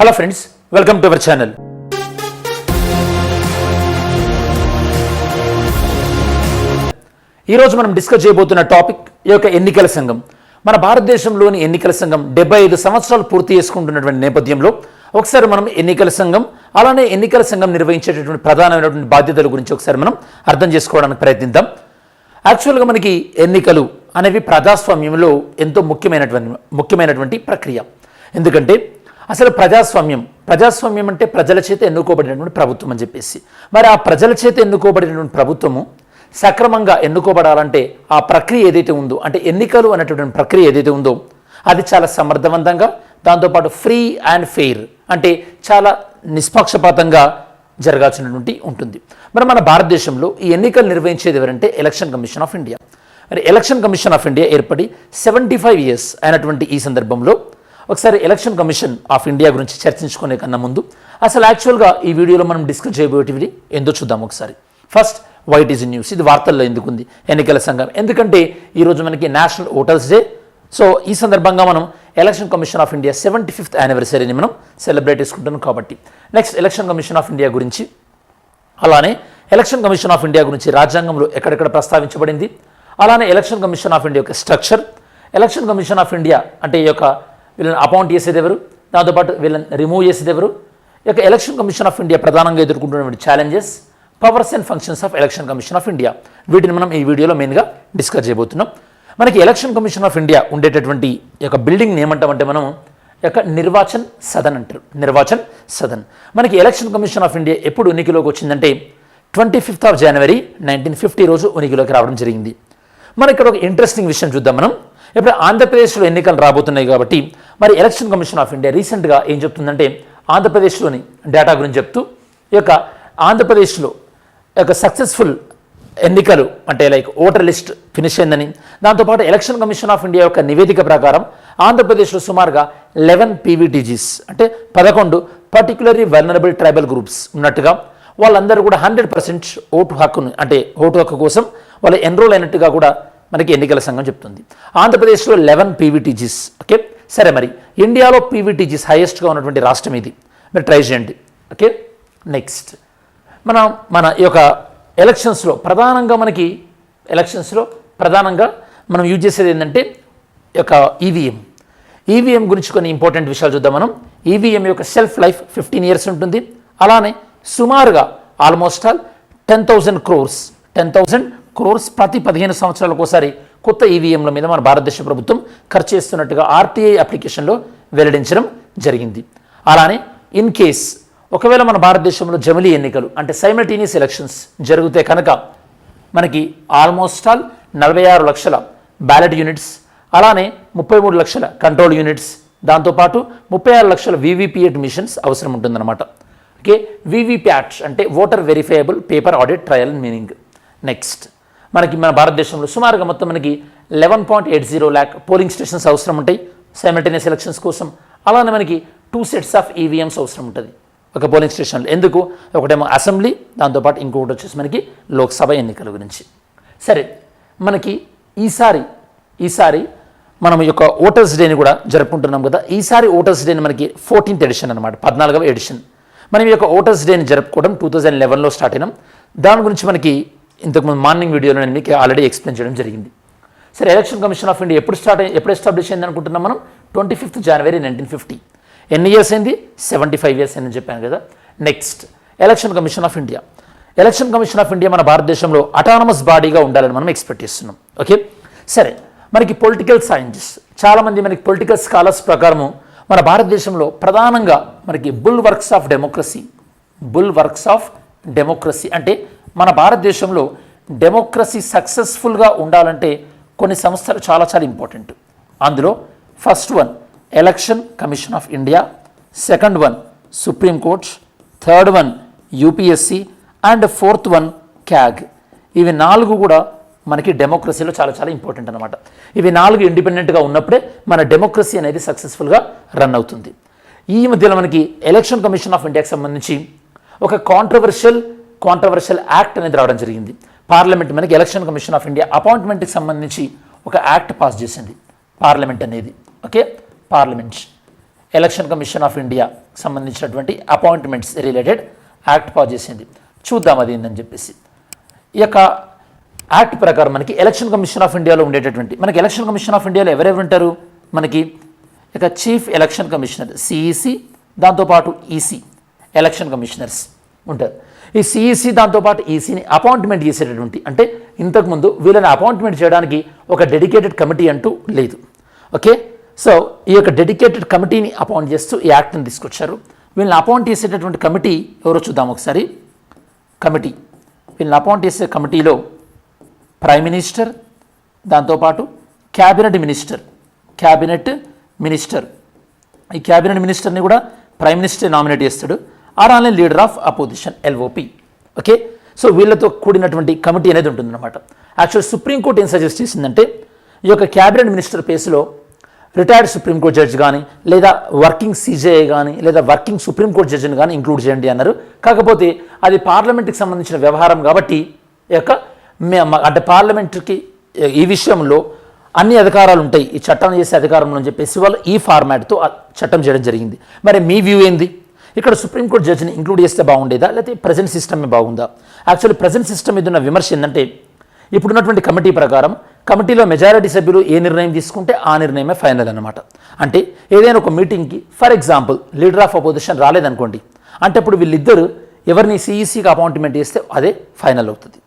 Hello friends, welcome to our channel. ఈరోజు మనం discuss చేయబోతున్న టాపిక్ ఈ యొక్క ఎన్నికల సంఘం. మన భారతదేశంలోని ఎన్నికల సంఘం 75 సంవత్సరాలు పూర్తి చేసుకుంటున్నటువంటి నేపథ్యంలో ఒకసారి మనం ఎన్నికల సంఘం అలానే ఎన్నికల సంఘం నిర్వహించేటటువంటి ప్రధానమైనటువంటి బాధ్యతల గురించి ఒకసారి మనం అర్థం చేసుకోవడానికి ప్రయత్నిద్దాం. యాక్చువల్గా మనకి ఎన్నికలు అనేవి ప్రజాస్వామ్యంలో ఎంతో ముఖ్యమైనటువంటి ప్రక్రియ. ఎందుకంటే అసలు ప్రజాస్వామ్యం అంటే ప్రజల చేత ఎన్నుకోబడినటువంటి ప్రభుత్వం అని చెప్పేసి, మరి ఆ ప్రజల చేత ఎన్నుకోబడినటువంటి ప్రభుత్వము సక్రమంగా ఎన్నుకోబడాలంటే ఆ ప్రక్రియ ఏదైతే ఉందో, అంటే ఎన్నికలు అనేటటువంటి ప్రక్రియ ఏదైతే ఉందో అది చాలా సమర్థవంతంగా, దాంతోపాటు ఫ్రీ అండ్ ఫెయిర్ అంటే చాలా నిష్పక్షపాతంగా జరగాల్సినటువంటి ఉంటుంది. మరి మన భారతదేశంలో ఈ ఎన్నికలు నిర్వహించేది ఎవరంటే ఎలక్షన్ కమిషన్ ఆఫ్ ఇండియా. మరి ఎలక్షన్ కమిషన్ ఆఫ్ ఇండియా ఏర్పడి 75 ఇయర్స్ అయినటువంటి ఈ సందర్భంలో ఒకసారి ఎలక్షన్ కమిషన్ ఆఫ్ ఇండియా గురించి చర్చించుకునే కన్నా ముందు అసలు యాక్చువల్గా ఈ వీడియోలో మనం డిస్కస్ చేయబోయేటివి ఏందో చూద్దాం ఒకసారి. First, white is news. ఇది వార్తల్లో ఎందుకు ఉంది ఎన్నికల సంఘం? ఎందుకంటే ఈరోజు మనకి నేషనల్ ఓటర్స్ డే. సో ఈ సందర్భంగా మనం election commission of India 75th యానివర్సరీని మనం సెలబ్రేట్ చేసుకుంటున్నాం కాబట్టి. Next, election commission of India గురించి, అలానే ఎలక్షన్ కమిషన్ ఆఫ్ ఇండియా గురించి రాజ్యాంగంలో ఎక్కడెక్కడ ప్రస్తావించబడింది, అలానే ఎలక్షన్ కమిషన్ ఆఫ్ ఇండియా యొక్క structure, election commission of India అంటే ఈ యొక్క వీళ్ళని అపాయింట్ చేసేది ఎవరు, దాంతోపాటు వీళ్ళని రిమూవ్ చేసేది ఎవరు, ఈ యొక్క ఎలక్షన్ కమిషన్ ఆఫ్ ఇండియా ప్రధానంగా ఎదుర్కొంటున్నటువంటి challenges, powers and functions of election commission of India, వీటిని మనం ఈ వీడియోలో మెయిన్గా డిస్కస్ చేయబోతున్నాం. మనకి ఎలక్షన్ కమిషన్ ఆఫ్ ఇండియా ఉండేటటువంటి యొక్క బిల్డింగ్ ఏమంటామంటే మనం యొక్క నిర్వాచన్ సదన్ అంటారు. నిర్వాచన్ సదన్. మనకి ఎలక్షన్ కమిషన్ ఆఫ్ ఇండియా ఎప్పుడు ఉనికిలోకి వచ్చిందంటే 25th జనవరి 1950 రోజు ఉనికిలోకి రావడం జరిగింది. మన ఇక్కడ ఒక ఇంట్రెస్టింగ్ విషయం చూద్దాం మనం. ఇప్పుడు ఆంధ్రప్రదేశ్లో ఎన్నికలు రాబోతున్నాయి కాబట్టి మరి ఎలక్షన్ కమిషన్ ఆఫ్ ఇండియా రీసెంట్గా ఏం చెప్తుందంటే ఆంధ్రప్రదేశ్లోని డేటా గురించి చెప్తూ ఈ యొక్క ఆంధ్రప్రదేశ్లో యొక్క సక్సెస్ఫుల్ ఎన్నికలు అంటే లైక్ ఓటర్ లిస్ట్ ఫినిష్ అయిందని, దాంతోపాటు ఎలక్షన్ కమిషన్ ఆఫ్ ఇండియా యొక్క నివేదిక ప్రకారం ఆంధ్రప్రదేశ్లో సుమారుగా 11 పీవీటీజీస్ అంటే 11 పర్టికులర్లీ వల్నరబుల్ ట్రైబల్ గ్రూప్స్ ఉన్నట్టుగా, వాళ్ళందరూ కూడా 100% ఓటు హక్కు కోసం వాళ్ళు ఎన్రోల్ అయినట్టుగా కూడా మనకి ఎన్నికల సంఘం చెప్తుంది. ఆంధ్రప్రదేశ్లో 11 పీవీటీజీస్. ఓకే, సరే, మరి ఇండియాలో పీవీటీజీస్ హైయెస్ట్గా ఉన్నటువంటి రాష్ట్రం ఇది. మీరు ట్రై చేయండి. ఓకే, నెక్స్ట్ మన ఈ యొక్క ఎలక్షన్స్లో ప్రధానంగా మనం యూజ్ చేసేది ఏంటంటే ఈ యొక్క ఈవీఎం గురించి కొన్ని ఇంపార్టెంట్ విషయాలు చూద్దాం మనం. ఈవీఎం యొక్క సెల్ఫ్ లైఫ్ 15 ఇయర్స్ ఉంటుంది. అలానే సుమారుగా ఆల్మోస్ట్ 10,000 crores ప్రతి 15 సంవత్సరాలకు ఒకసారి కొత్త ఈవీఎంల మీద మన భారతదేశ ప్రభుత్వం ఖర్చు చేస్తున్నట్టుగా ఆర్టీఐ అప్లికేషన్లో వెల్లడించడం జరిగింది. అలానే ఇన్ కేస్ ఒకవేళ మన భారతదేశంలో జమిలీ ఎన్నికలు అంటే సైమల్టేనియస్ ఎలక్షన్స్ జరిగితే కనుక మనకి ఆల్మోస్ట్ 46 లక్షల బ్యాలెట్ యూనిట్స్, అలానే 33 లక్షల కంట్రోల్ యూనిట్స్, దాంతోపాటు 36 లక్షల వీవీపీఏట్ మిషన్స్ అవసరం ఉంటుందన్నమాట. ఓకే, వీవీప్యాట్ అంటే voter verifiable paper audit trial meaning. Next, మనకి మన భారతదేశంలో సుమారుగా మొత్తం మనకి 11.80 lakh పోలింగ్ స్టేషన్స్ అవసరం ఉంటాయి సైమల్టేనియస్ ఎలక్షన్స్ కోసం. అలానే మనకి 2 sets ఆఫ్ ఈవీఎంస్ అవసరం ఉంటుంది ఒక పోలింగ్ స్టేషన్లో. ఎందుకు? ఒకటేమో అసెంబ్లీ, దాంతోపాటు ఇంకొకటి వచ్చేసి మనకి లోక్సభ ఎన్నికల గురించి. సరే, మనకి ఈసారి మనం ఈ యొక్క ఓటర్స్ డేని కూడా జరుపుకుంటున్నాం కదా. ఈసారి ఓటర్స్ డేని మనకి 14th ఎడిషన్ అనమాట, 14వ ఎడిషన్. మనం ఈ యొక్క ఓటర్స్ డేని జరుపుకోవడం 2011లో స్టార్ట్ అయినాం. దాని గురించి మనకి ఇంతకుముందు మార్నింగ్ వీడియోలో నేను మీకు ఆల్రెడీ ఎక్స్ప్లెయిన్ చేయడం జరిగింది. సరే, ఎలక్షన్ కమిషన్ ఆఫ్ ఇండియా ఎప్పుడు ఎస్టాబ్లిష్ అయింది అనుకుంటున్నాం మనం? 25th జనవరి 1950. ఎన్ని ఇయర్స్ అయింది? 75 ఇయర్స్ అయిందని చెప్పాను కదా. Next, election commission of India మన భారతదేశంలో అటానమస్ బాడీగా ఉండాలని మనం ఎక్స్పెక్ట్ చేస్తున్నాం. ఓకే, సరే, మనకి పొలిటికల్ సైన్స్ చాలామంది మనకి పొలిటికల్ స్కాలర్స్ ప్రకారము మన భారతదేశంలో ప్రధానంగా మనకి బుల్ వర్క్స్ ఆఫ్ డెమోక్రసీ అంటే మన భారతదేశంలో డెమోక్రసీ సక్సెస్ఫుల్గా ఉండాలంటే కొన్ని సంస్థలు చాలా ఇంపార్టెంట్. అందులో first one election commission of India, second one supreme court, third one UPSC and fourth one CAG. ఇవి 4 కూడా మనకి డెమోక్రసీలో చాలా ఇంపార్టెంట్ అనమాట. ఇవి 4 ఇండిపెండెంట్గా ఉన్నప్పుడే మన డెమోక్రసీ అనేది సక్సెస్ఫుల్గా రన్ అవుతుంది. ఈ మధ్యలో మనకి ఎలక్షన్ కమిషన్ ఆఫ్ ఇండియాకి సంబంధించి ఒక కాంట్రవర్షియల్ యాక్ట్ అనేది రావడం జరిగింది. పార్లమెంట్ మనకి ఎలక్షన్ కమిషన్ ఆఫ్ ఇండియా అపాయింట్మెంట్కి సంబంధించి ఒక యాక్ట్ పాస్ చేసింది పార్లమెంట్ అనేది. Okay, parliament election commission of India సంబంధించినటువంటి అపాయింట్మెంట్స్ రిలేటెడ్ యాక్ట్ పాస్ చేసింది. చూద్దాం అది ఏందని చెప్పేసి. ఈ యొక్క యాక్ట్ ప్రకారం మనకి ఎలక్షన్ కమిషన్ ఆఫ్ ఇండియాలో ఉండేటటువంటి మనకి ఎలక్షన్ కమిషన్ ఆఫ్ ఇండియాలో ఎవరెవరు ఉంటారు, మనకి ఇక చీఫ్ ఎలక్షన్ కమిషనర్ సిఈసి, దాంతోపాటు ఈసీ ఎలక్షన్ కమిషనర్స్ ఉంటారు. ఈ సిఈసి దాంతోపాటు ఈసీని అపాయింట్మెంట్ చేసేటటువంటి, అంటే ఇంతకుముందు వీళ్ళని అపాయింట్మెంట్ చేయడానికి ఒక డెడికేటెడ్ కమిటీ అంటూ లేదు. ఓకే, సో ఈ యొక్క డెడికేటెడ్ కమిటీని అపాయింట్ చేస్తూ ఈ యాక్ట్ని తీసుకొచ్చారు. వీళ్ళని అపాయింట్ చేసేటటువంటి కమిటీ ఎవరో చూద్దాం ఒకసారి. కమిటీ వీళ్ళని అపాయింట్ చేసే కమిటీలో ప్రైమ్ మినిస్టర్, దాంతోపాటు క్యాబినెట్ మినిస్టర్, ఈ క్యాబినెట్ మినిస్టర్ని కూడా ప్రైమ్ మినిస్టర్ నామినేట్ చేస్తాడు, or online leader of opposition LOP. Okay, so వీళ్ళతో కూడినటువంటి కమిటీ అనేది ఉంటుందన్నమాట. యాక్చువల్ సుప్రీంకోర్టు ఏం సజెస్ట్ చేసిందంటే ఈ యొక్క క్యాబినెట్ మినిస్టర్ ప్లేస్లో రిటైర్డ్ సుప్రీంకోర్టు జడ్జి కానీ, లేదా వర్కింగ్ సిజేఐ కానీ, లేదా వర్కింగ్ సుప్రీంకోర్టు జడ్జిని కానీ ఇంక్లూడ్ చేయండి అన్నారు. కాకపోతే అది పార్లమెంట్కి సంబంధించిన వ్యవహారం కాబట్టి ఈ యొక్క అంటే పార్లమెంట్కి ఈ విషయంలో అన్ని అధికారాలు ఉంటాయి, ఈ చట్టం చేసే అధికారంలో అని చెప్పేసి వాళ్ళు ఈ ఫార్మాట్తో చట్టం చేయడం జరిగింది. మరి మీ వ్యూ ఏంది? ఇక్కడ సుప్రీంకోర్టు జడ్జిని ఇంక్లూడ్ చేస్తే బాగుండేదా, లేకపోతే ప్రజెంట్ సిస్టమే బాగుందా? యాక్చువల్లీ ప్రజెంట్ సిస్టమ్ మీద ఉన్న విమర్శ ఏంటంటే ఇప్పుడున్నటువంటి కమిటీ ప్రకారం కమిటీలో మెజారిటీ సభ్యులు ఏ నిర్ణయం తీసుకుంటే ఆ నిర్ణయమే ఫైనల్ అనమాట. అంటే ఏదైనా ఒక మీటింగ్కి for example leader of opposition రాలేదనుకోండి, అంటే ఇప్పుడు వీళ్ళిద్దరు ఎవరిని సిఈసికి అపాయింట్మెంట్ చేస్తే అదే ఫైనల్ అవుతుంది.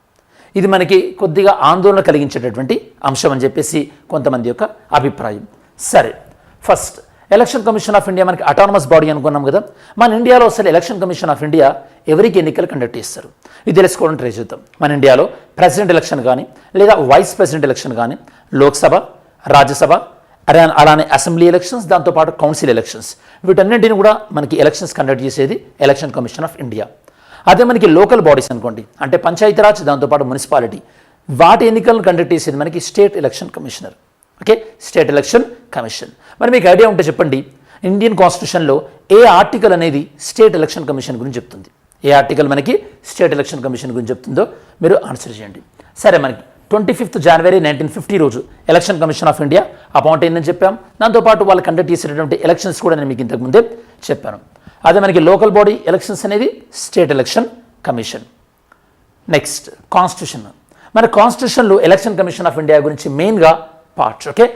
ఇది మనకి కొద్దిగా ఆందోళన కలిగించేటటువంటి అంశం అని చెప్పేసి కొంతమంది యొక్క అభిప్రాయం. సరే, first election commission of India మనకి అటానమస్ బాడీ అనుకున్నాం కదా. మన ఇండియాలో అసలు ఎలక్షన్ కమిషన్ ఆఫ్ ఇండియా ఎవరికి ఎన్నికలు కండక్ట్ చేస్తారు ఇది తెలుసుకోవడం ట్రై చేద్దాం. మన ఇండియాలో ప్రెసిడెంట్ ఎలక్షన్ కానీ, లేదా వైస్ ప్రెసిడెంట్ ఎలక్షన్ కానీ, లోక్సభ, రాజ్యసభ, అలానే అసెంబ్లీ ఎలక్షన్స్, దాంతోపాటు కౌన్సిల్ ఎలక్షన్స్, వీటన్నింటిని కూడా మనకి ఎలక్షన్స్ కండక్ట్ చేసేది ఎలక్షన్ కమిషన్ ఆఫ్ ఇండియా. అదే మనకి లోకల్ బాడీస్ అనుకోండి, అంటే పంచాయతీరాజ్, దాంతోపాటు మున్సిపాలిటీ, వాటి ఎన్నికలను కండక్ట్ చేసేది మనకి state election commissioner. Okay, state election commission. మరి మీకు ఐడియా ఉంటే చెప్పండి, ఇండియన్ కాన్స్టిట్యూషన్లో ఏ ఆర్టికల్ అనేది స్టేట్ ఎలక్షన్ కమిషన్ గురించి చెప్తుంది? ఏ ఆర్టికల్ మనకి స్టేట్ ఎలక్షన్ కమిషన్ గురించి చెప్తుందో మీరు ఆన్సర్ చేయండి. సరే, మనకి 25 జనవరి 1950 రోజు election commission of India appoint అయిందని చెప్పాం. దాంతోపాటు వాళ్ళు కండక్ట్ చేసేటటువంటి ఎలక్షన్స్ కూడా నేను మీకు ఇంతకుముందే చెప్పాను. అదే మనకి లోకల్ బాడీ ఎలక్షన్స్ అనేది state election commission. Next constitution. మన కాన్స్టిట్యూషన్లో ఎలక్షన్ కమిషన్ ఆఫ్ ఇండియా గురించి మెయిన్గా పార్ట్స్. ఓకే,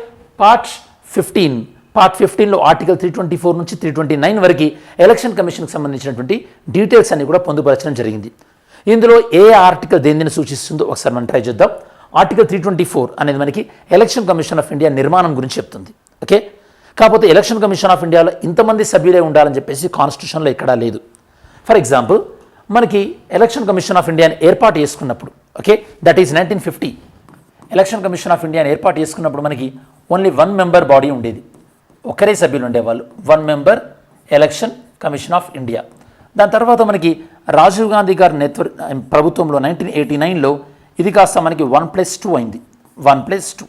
పార్ట్ 15లో ఆర్టికల్ 324 నుంచి 329 వరకు ఎలక్షన్ కమిషన్కి సంబంధించినటువంటి డీటెయిల్స్ అన్ని కూడా పొందుపరచడం జరిగింది. ఇందులో ఏ ఆర్టికల్ దేనిని సూచిస్తుందో ఒకసారి మనం ట్రై చేద్దాం. ఆర్టికల్ 324 అనేది మనకి ఎలక్షన్ కమిషన్ ఆఫ్ ఇండియా నిర్మాణం గురించి చెప్తుంది. ఓకే, కాకపోతే ఎలక్షన్ కమిషన్ ఆఫ్ ఇండియాలో ఇంతమంది సభ్యులే ఉండాలని చెప్పేసి కాన్స్టిట్యూషన్లో ఎక్కడా లేదు. ఫర్ ఎగ్జాంపుల్ మనకి ఎలక్షన్ కమిషన్ ఆఫ్ ఇండియాని ఏర్పాటు చేసుకున్నప్పుడు, okay, that is 1950 election commission of ఇండియాని ఏర్పాటు చేసుకున్నప్పుడు మనకి ఓన్లీ 1 మెంబర్ బాడీ ఉండేది, ఒకరే సభ్యులు ఉండేవాళ్ళు, 1 member election commission of India. దాని తర్వాత మనకి రాజీవ్ గాంధీ గారి ప్రభుత్వంలో 1989లో ఇది కాస్త మనకి 1+2 అయింది, 1+2.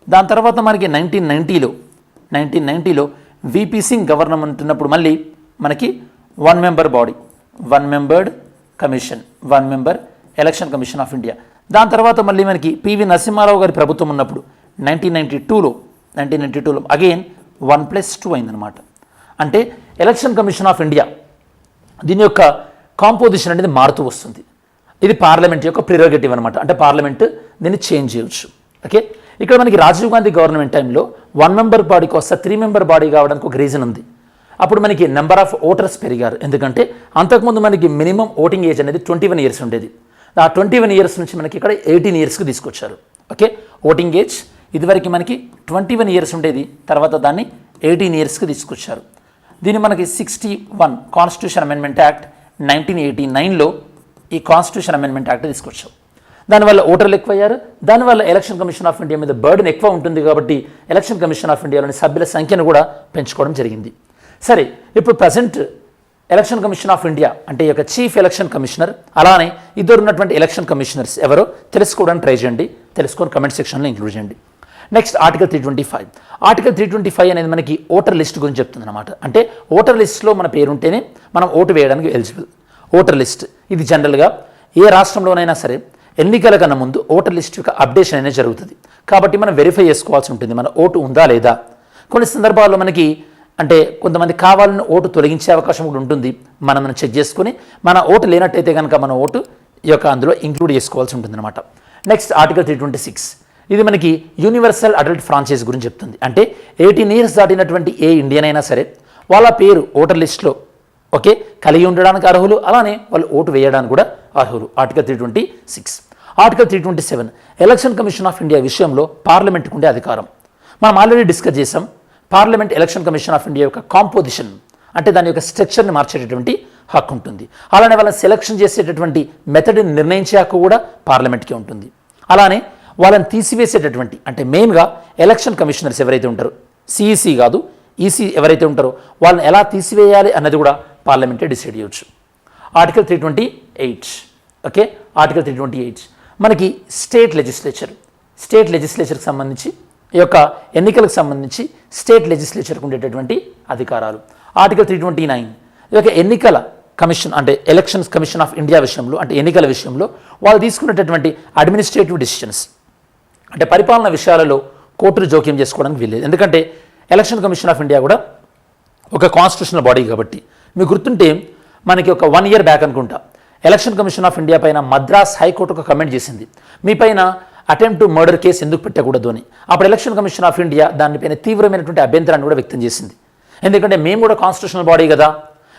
దాని తర్వాత మనకి 1990లో విపి సింగ్ గవర్నమెంట్ ఉన్నప్పుడు మళ్ళీ మనకి 1 member body, 1 membered commission, 1 member election commission of India. దాని తర్వాత మళ్ళీ మనకి పివి నరసింహారావు గారి ప్రభుత్వం ఉన్నప్పుడు 1992లో అగైన్ 1+2 అయిందనమాట. అంటే ఎలక్షన్ కమిషన్ ఆఫ్ ఇండియా దీని యొక్క కాంపోజిషన్ అనేది మారుతూ వస్తుంది. ఇది పార్లమెంట్ యొక్క ప్రిరోగేటివ్ అనమాట, అంటే పార్లమెంట్ దీన్ని చేంజ్ చేయవచ్చు. ఓకే, ఇక్కడ మనకి రాజీవ్ గాంధీ గవర్నమెంట్ టైంలో 1 మెంబర్ బాడీకి వస్తే 3 మెంబర్ బాడీ కావడానికి ఒక రీజన్ ఉంది. అప్పుడు మనకి నెంబర్ ఆఫ్ ఓటర్స్ పెరిగారు, ఎందుకంటే అంతకుముందు మనకి మినిమం ఓటింగ్ ఏజ్ అనేది 21 ఇయర్స్ ఉండేది. ఆ 21 ఇయర్స్ నుంచి మనకి ఇక్కడ 18 ఇయర్స్కి తీసుకొచ్చారు. ఓకే, ఓటింగ్ ఏజ్ ఇదివరకు మనకి 21 ఇయర్స్ ఉండేది, తర్వాత దాన్ని 18 ఇయర్స్కి తీసుకొచ్చారు. దీన్ని మనకి 61 కాన్స్టిట్యూషన్ అమెండ్మెంట్ యాక్ట్ 1989లో ఈ కాన్స్టిట్యూషన్ అమెండ్మెంట్ యాక్ట్ తీసుకొచ్చాం. దానివల్ల ఓటర్లు ఎక్కువయ్యారు, దానివల్ల ఎలక్షన్ కమిషన్ ఆఫ్ ఇండియా మీద బర్డెన్ ఎక్కువ ఉంటుంది కాబట్టి ఎలక్షన్ కమిషన్ ఆఫ్ ఇండియాలోని సభ్యుల సంఖ్యను కూడా పెంచుకోవడం జరిగింది. సరే, ఇప్పుడు present election commission of India అంటే ఈ యొక్క చీఫ్ ఎలక్షన్ కమిషనర్, అలానే ఇద్దరు ఉన్నటువంటి ఎలక్షన్ కమిషనర్స్ ఎవరో తెలుసుకోవడానికి ట్రై చేయండి, తెలుసుకొని కమెంట్ సెక్షన్లో ఇంక్లూడ్ చేయండి. Next article 325. ఆర్టికల్ 325 అనేది మనకి ఓటర్ లిస్ట్ గురించి చెప్తుంది అనమాట. అంటే ఓటర్ లిస్ట్లో మన పేరు ఉంటేనే మనం ఓటు వేయడానికి ఎలిజిబుల్. ఓటర్ లిస్ట్ ఇది జనరల్గా ఏ రాష్ట్రంలోనైనా సరే ఎన్నికల కన్నా ముందు ఓటర్ లిస్ట్ యొక్క అప్డేషన్ అనేది జరుగుతుంది. కాబట్టి మనం వెరిఫై చేసుకోవాల్సి ఉంటుంది మన ఓటు ఉందా లేదా. కొన్ని సందర్భాల్లో మనకి అంటే కొంతమంది కావాలని ఓటు తొలగించే అవకాశం కూడా ఉంటుంది. మనం చెక్ చేసుకుని మన ఓటు లేనట్టయితే కనుక మన ఓటు ఈ యొక్క అందులో ఇంక్లూడ్ చేసుకోవాల్సి ఉంటుంది అనమాట. నెక్స్ట్ ఆర్టికల్ 326 ఇది మనకి యూనివర్సల్ అడల్ట్ ఫ్రాంచైజ్ గురించి చెప్తుంది. అంటే 18 years దాటినటువంటి ఏ ఇండియన్ అయినా సరే వాళ్ళ పేరు ఓటర్ లిస్ట్లో ఓకే కలిగి ఉండడానికి అర్హులు, అలానే వాళ్ళు ఓటు వేయడానికి కూడా అర్హులు. Article 326. Article 327 election commission of India విషయంలో పార్లమెంట్కి ఉండే అధికారం. మనం ఆల్రెడీ డిస్కస్ చేసాం. Parliament election commission of India యొక్క కాంపోజిషన్ అంటే దాని యొక్క స్ట్రక్చర్ని మార్చేటటువంటి హక్కు ఉంటుంది. అలానే వాళ్ళని సెలక్షన్ చేసేటటువంటి మెథడ్ని నిర్ణయించే హక్కు కూడా పార్లమెంట్కి ఉంటుంది. అలానే వాళ్ళని తీసివేసేటటువంటి అంటే మెయిన్గా ఎలక్షన్ కమిషనర్స్ ఎవరైతే ఉంటారో సిఈసి కాదు ఈసీ ఎవరైతే ఉంటారో వాళ్ళని ఎలా తీసివేయాలి అన్నది కూడా పార్లమెంటే డిసైడ్ చేయవచ్చు. Article 328 okay. ఆర్టికల్ 328 మనకి స్టేట్ లెజిస్లేచర్కి సంబంధించి ఈ యొక్క ఎన్నికలకు సంబంధించి స్టేట్ లెజిస్లేచర్కి ఉండేటటువంటి అధికారాలు. ఆర్టికల్ 329 ఈ యొక్క ఎన్నికల కమిషన్ అంటే ఎలక్షన్స్ కమిషన్ ఆఫ్ ఇండియా విషయంలో అంటే ఎన్నికల విషయంలో వాళ్ళు తీసుకున్నటువంటి అడ్మినిస్ట్రేటివ్ డిసిషన్స్ అంటే పరిపాలన విషయాలలో కోర్టులు జోక్యం చేసుకోవడానికి వీల్లేదు. ఎందుకంటే ఎలక్షన్ కమిషన్ ఆఫ్ ఇండియా కూడా ఒక కాన్స్టిట్యూషనల్ బాడీ కాబట్టి మీకు గుర్తుంటే మనకి ఒక 1 year బ్యాక్ అనుకుంటా ఎలక్షన్ కమిషన్ ఆఫ్ ఇండియా పైన మద్రాస్ హైకోర్టు ఒక కమెంట్ చేసింది, మీ పైన అటెంప్ట్ టు మర్డర్ కేసు ఎందుకు పెట్టకూడదు అని. అప్పుడు ఎలక్షన్ కమిషన్ ఆఫ్ ఇండియా దానిపైన తీవ్రమైనటువంటి అభ్యంతరాన్ని కూడా వ్యక్తం చేసింది. ఎందుకంటే మేము కూడా కాన్స్టిట్యూషనల్ బాడీ కదా,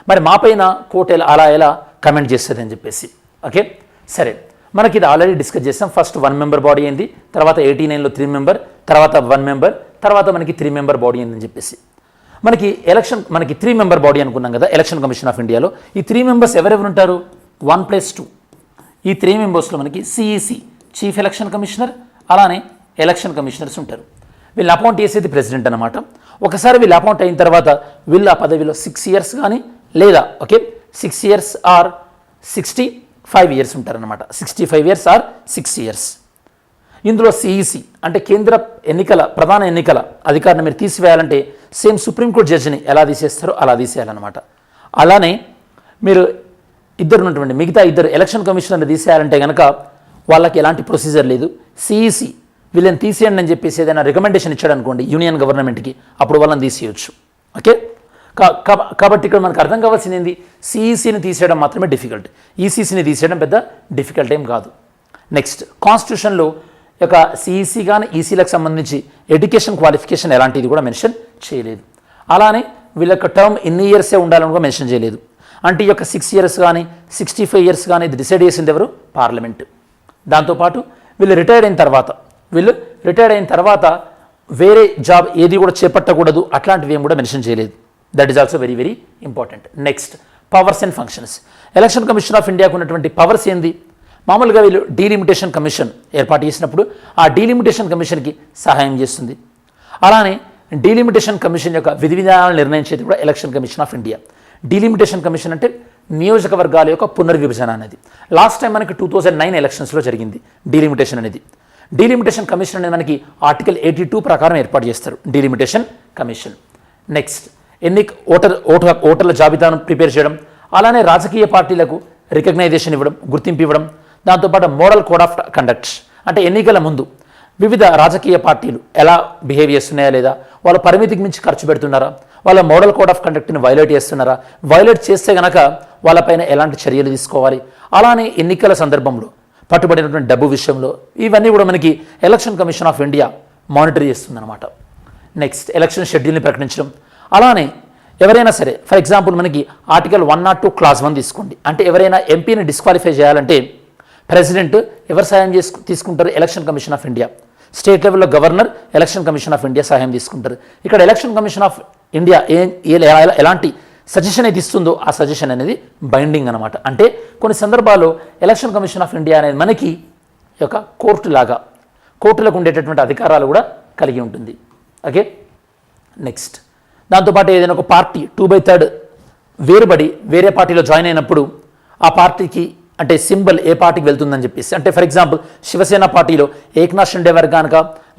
మరి మా పైన కోర్టు ఎలా కమెంట్ చేస్తుంది అని చెప్పేసి. ఓకే సరే, మనకి ఇది ఆల్రెడీ డిస్కస్ చేసాం. ఫస్ట్ 1 member బాడీ అయింది, తర్వాత 89లో 3 member, తర్వాత 1 member, తర్వాత మనకి 3 member బాడీ అయిందని చెప్పేసి మనకి 3 member బాడీ అనుకున్నాం కదా ఎలక్షన్ కమిషన్ ఆఫ్ ఇండియాలో. ఈ 3 members ఎవరెవరు ఉంటారు? 1+2. ఈ 3 membersలో మనకి సిఈసి చీఫ్ ఎలక్షన్ కమిషనర్ అలానే ఎలక్షన్ కమిషనర్స్ ఉంటారు. వీళ్ళు అపాయింట్ చేసేది ప్రెసిడెంట్ అనమాట. ఒకసారి వీళ్ళు అపాయింట్ అయిన తర్వాత వీళ్ళు ఆ పదవిలో 6 years కానీ లేదా ఓకే 6 years ఆర్ 65 years ఉంటారనమాట. 65 years ఆర్ 6 years. ఇందులో సిఈసి అంటే కేంద్ర ప్రధాన ఎన్నికల అధికారిని మీరు తీసివేయాలంటే సేమ్ సుప్రీంకోర్టు జడ్జిని ఎలా తీసేస్తారో అలా తీసేయాలన్నమాట. అలానే మీరు మిగతా ఇద్దరు ఎలక్షన్ కమిషనర్ని తీసేయాలంటే కనుక వాళ్ళకి ఎలాంటి ప్రొసీజర్ లేదు. సిఈసి వీళ్ళని తీసేయండి అని చెప్పేసి ఏదైనా రికమెండేషన్ ఇచ్చాడు అనుకోండి యూనియన్ గవర్నమెంట్కి, అప్పుడు వాళ్ళని తీసేయచ్చు. ఓకే కాబట్టి ఇక్కడ మనకు అర్థం కావాల్సింది ఏంది, సిఈసిని తీసేయడం మాత్రమే డిఫికల్ట్, ఈసీసీని తీసేయడం పెద్ద డిఫికల్ట్ ఏం కాదు. నెక్స్ట్ కాన్స్టిట్యూషన్లో యొక్క సిఈసి కానీ ఈసీలకు సంబంధించి ఎడ్యుకేషన్ క్వాలిఫికేషన్ ఎలాంటిది కూడా మెన్షన్ చేయలేదు. అలానే వీళ్ళ యొక్క టర్మ్ ఎన్ని ఇయర్సే ఉండాలని కూడా మెన్షన్ చేయలేదు. అంటే ఈ యొక్క 6 years కానీ 65 years కానీ ఇది డిసైడ్ చేసింది ఎవరు? పార్లమెంట్. దాంతోపాటు వీళ్ళు రిటైర్డ్ అయిన తర్వాత వేరే జాబ్ ఏది కూడా చేపట్టకూడదు, అట్లాంటివి ఏం కూడా మెన్షన్ చేయలేదు. That is also very very important. Next powers and functions. Election commission of ఇండియాకు ఉన్నటువంటి పవర్స్ ఏంది? మామూలుగా వీళ్ళు డీలిమిటేషన్ కమిషన్ ఏర్పాటు చేసినప్పుడు ఆ డీలిమిటేషన్ కమిషన్కి సహాయం చేస్తుంది. అలానే డీలిమిటేషన్ కమిషన్ యొక్క విధి విధానాలను నిర్ణయించేది కూడా election commission of India. Delimitation commission అంటే నియోజకవర్గాల యొక్క పునర్విభజన అనేది లాస్ట్ టైం మనకి 2009 ఎలక్షన్స్లో జరిగింది. డీలిమిటేషన్ అనేది డీలిమిటేషన్ కమిషన్ అనేది మనకి ఆర్టికల్ 82 ప్రకారం ఏర్పాటు చేస్తారు డీలిమిటేషన్ కమిషన్. నెక్స్ట్ ఓటర్ల జాబితాను ప్రిపేర్ చేయడం, అలానే రాజకీయ పార్టీలకు రికగ్నైజేషన్ ఇవ్వడం, గుర్తింపు ఇవ్వడం, దాంతోపాటు మోడల్ కోడ్ ఆఫ్ కండక్ట్ అంటే ఎన్నికల ముందు వివిధ రాజకీయ పార్టీలు ఎలా బిహేవ్ చేస్తున్నాయా లేదా, వాళ్ళ పరిమితికి మించి ఖర్చు పెడుతున్నారా, వాళ్ళ మోడల్ కోడ్ ఆఫ్ కండక్ట్ని వైలేట్ చేస్తున్నారా, వైలేట్ చేస్తే కనుక వాళ్ళపైన ఎలాంటి చర్యలు తీసుకోవాలి, అలానే ఎన్నికల సందర్భంలో పట్టుబడినటువంటి డబ్బు విషయంలో ఇవన్నీ కూడా మనకి election commission of India monitor చేస్తుందన్నమాట. నెక్స్ట్ ఎలక్షన్ షెడ్యూల్ని ప్రకటించడం, అలానే ఎవరైనా సరే ఫర్ ఎగ్జాంపుల్ మనకి ఆర్టికల్ 102 Clause 1 తీసుకోండి. అంటే ఎవరైనా ఎంపీని డిస్క్వాలిఫై చేయాలంటే ప్రెసిడెంట్ ఎవరు సహాయం తీసుకుంటారు? Election commission of India. State లెవెల్లో governor election commission of India సహాయం తీసుకుంటారు. ఇక్కడ ఎలక్షన్ కమిషన్ ఆఫ్ ఇండియా ఎలాంటి సజెషన్ అయితే ఇస్తుందో ఆ సజెషన్ అనేది బైండింగ్ అనమాట. అంటే కొన్ని సందర్భాల్లో ఎలక్షన్ కమిషన్ ఆఫ్ ఇండియా అనేది మనకి ఒక కోర్టులకు ఉండేటటువంటి అధికారాలు కూడా కలిగి ఉంటుంది. ఓకే నెక్స్ట్ దాంతోపాటు ఏదైనా ఒక పార్టీ 2/3 వేరుబడి వేరే పార్టీలో జాయిన్ అయినప్పుడు ఆ పార్టీకి అంటే సింబల్ ఏ పార్టీకి వెళ్తుందని చెప్పేసి, అంటే ఫర్ ఎగ్జాంపుల్ శివసేన పార్టీలో ఏక్నాథ్ షిండే వర్గానిక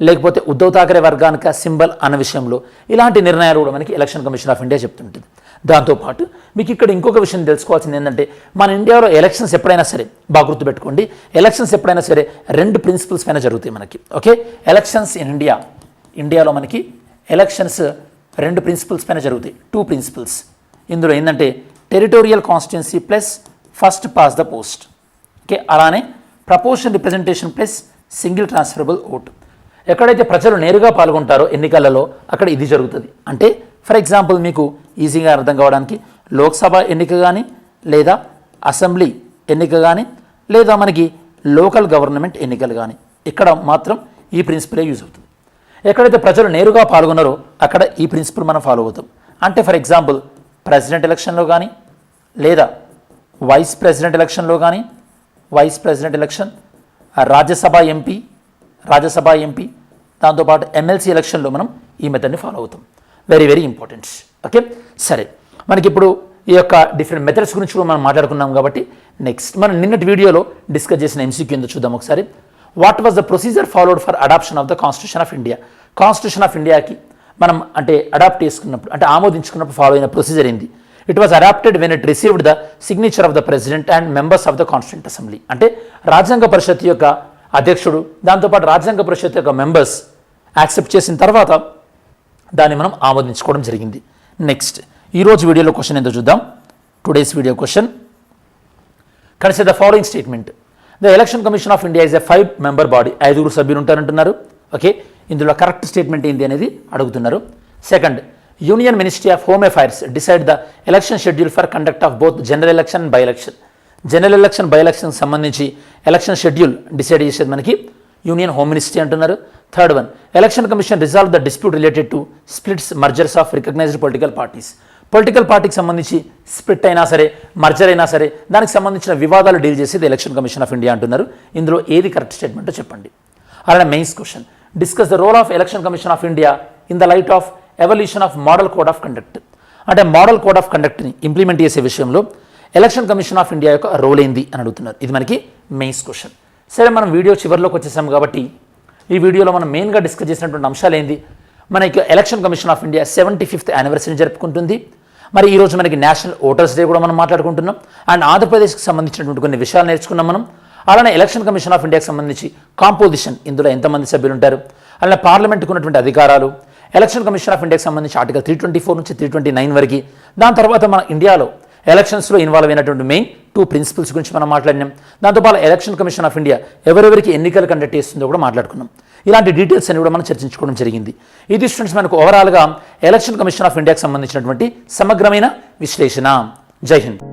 లేకపోతే ఉద్ధవ్ ఠాకరే వర్గానిక సింబల్ అన్న విషయంలో ఇలాంటి నిర్ణయాలు కూడా మనకి ఎలక్షన్ కమిషన్ ఆఫ్ ఇండియా చెప్తుంటుంది. దాంతోపాటు మీకు ఇక్కడ ఇంకొక విషయం తెలుసుకోవాల్సింది ఏంటంటే మన ఇండియాలో ఎలక్షన్స్ ఎప్పుడైనా సరే బాగా గుర్తుపెట్టుకోండి, ఎలక్షన్స్ ఎప్పుడైనా సరే 2 ప్రిన్సిపల్స్ పైన జరుగుతాయి మనకి. ఓకే ఎలక్షన్స్ ఇన్ ఇండియాలో మనకి ఎలక్షన్స్ 2 ప్రిన్సిపల్స్ పైన జరుగుతాయి, 2 ప్రిన్సిపల్స్. ఇందులో ఏంటంటే territorial constituency plus first pass the post, okay. అలానే proportion representation plus single transferable vote. ఎక్కడైతే ప్రజలు నేరుగా పాల్గొంటారో ఎన్నికలలో అక్కడ ఇది జరుగుతుంది. అంటే ఫర్ ఎగ్జాంపుల్ మీకు ఈజీగా అర్థం కావడానికి లోక్సభ ఎన్నిక కానీ, లేదా అసెంబ్లీ ఎన్నిక కానీ, లేదా మనకి లోకల్ గవర్నమెంట్ ఎన్నికలు కానీ, ఇక్కడ మాత్రం ఈ ప్రిన్సిపలే యూజ్ అవుతుంది. ఎక్కడైతే ప్రజలు నేరుగా పాల్గొన్నారో అక్కడ ఈ ప్రిన్సిపల్ మనం ఫాలో అవుతాం. అంటే ఫర్ ఎగ్జాంపుల్ ప్రెసిడెంట్ ఎలక్షన్లో కానీ, లేదా వైస్ ప్రెసిడెంట్ ఎలక్షన్లో కానీ, vice president election, Rajya Sabha MP, దాంతోపాటు ఎమ్మెల్సీ ఎలక్షన్లో మనం ఈ మెథడ్ని ఫాలో అవుతాం. Very very important, okay. సరే, మనకి ఇప్పుడు ఈ యొక్క డిఫరెంట్ మెథడ్స్ గురించి కూడా మనం మాట్లాడుకున్నాం కాబట్టి నెక్స్ట్ మనం నిన్నటి వీడియోలో డిస్కస్ చేసిన ఎంసీక్యూ ఏందో చూద్దాం ఒకసారి. What was the procedure followed for adoption of the constitution of India? Constitution of ఇండియాకి మనం అంటే అడాప్ట్ చేసుకున్నప్పుడు, అంటే ఆమోదించుకున్నప్పుడు ఫాలో అయిన ప్రొసీజర్ ఏంది? It was adopted when it received the signature of the president and members of the constituent assembly. అంటే రాజ్యాంగ పరిషత్ యొక్క అధ్యక్షుడు, దాంతోపాటు రాజ్యాంగ పరిషత్ యొక్క మెంబర్స్ యాక్సెప్ట్ చేసిన తర్వాత దాన్ని మనం ఆమోదించుకోవడం జరిగింది. నెక్స్ట్ ఈరోజు వీడియోలో క్వశ్చన్ ఏందో చూద్దాం. Today's video question, consider the following statement. The election commission of India is a 5-member body. 5 సభ్యులు ఉంటారంటున్నారు, ఓకే. ఇందులో కరెక్ట్ స్టేట్మెంట్ ఏంటి అనేది అడుగుతున్నారు. Second, union ministry of home affairs decide the election schedule for conduct of both general election and by election. General election, by election సంబంధించి election schedule decide చేసేది మనకి union home ministry అంటున్నారు. Third one, election commission resolve the dispute related to splits, mergers of recognized political parties. Political పార్టీకి సంబంధించి split అయినా సరే, merger అయినా సరే, దానికి సంబంధించిన వివాదాలు డీల్ చేసేది ఎలక్షన్ కమిషన్ ఆఫ్ ఇండియా అంటున్నారు. ఇందులో ఏది కరెక్ట్ స్టేట్మెంటో చెప్పండి. అలానే mains question, discuss the role of election commission of India in the light of evolution of model code of conduct. అంటే మోడల్ కోడ్ ఆఫ్ కండక్ట్ని ఇంప్లిమెంట్ చేసే విషయంలో ఎలక్షన్ కమిషన్ ఆఫ్ ఇండియా యొక్క రోల్ ఏంది అని అడుగుతున్నారు. ఇది మనకి మెయిన్స్ క్వశ్చన్. సరే, మనం వీడియో చివరిలోకి వచ్చేసాం కాబట్టి ఈ వీడియోలో మనం మెయిన్గా డిస్కస్ చేసినటువంటి అంశాలు ఏంది? మనకి election commission of India 75th anniversary జరుపుకుంటుంది. మరి ఈరోజు మనకి నేషనల్ ఓటర్స్ డే కూడా మనం మాట్లాడుకుంటున్నాం. అండ్ ఆంధ్రప్రదేశ్కి సంబంధించినటువంటి కొన్ని విషయాలు నేర్చుకున్నాం మనం. అలానే ఎలక్షన్ కమిషన్ ఆఫ్ ఇండియాకి సంబంధించి కాంపోజిషన్, ఇందులో ఎంతమంది సభ్యులు ఉంటారు, అలానే పార్లమెంట్కి ఉన్నటువంటి అధికారాలు, ఎలక్షన్ కమిషన్ ఆఫ్ ఇండియాకి సంబంధించి ఆర్టికల్ 324 నుంచి 329 వరకు, దాని తర్వాత మన ఇండియాలో ఎలక్షన్స్లో ఇన్వాల్వ్ అయినటువంటి మెయిన్ 2 ప్రిన్సిపల్స్ గురించి మనం మాట్లాడినాం. దాంతోపాటు ఎలక్షన్ కమిషన్ ఆఫ్ ఇండియా ఎవరెవరికి ఎన్నికలు కండక్ట్ చేస్తుందో కూడా మాట్లాడుకున్నాం. ఇలాంటి డీటెయిల్స్ అన్ని కూడా మనం చర్చించుకోవడం జరిగింది. ఇది స్టూడెంట్స్ మనకు ఓవరాల్గా ఎలక్షన్ కమిషన్ ఆఫ్ ఇండియాకి సంబంధించినటువంటి సమగ్రమైన విశ్లేషణ. జై హింద్.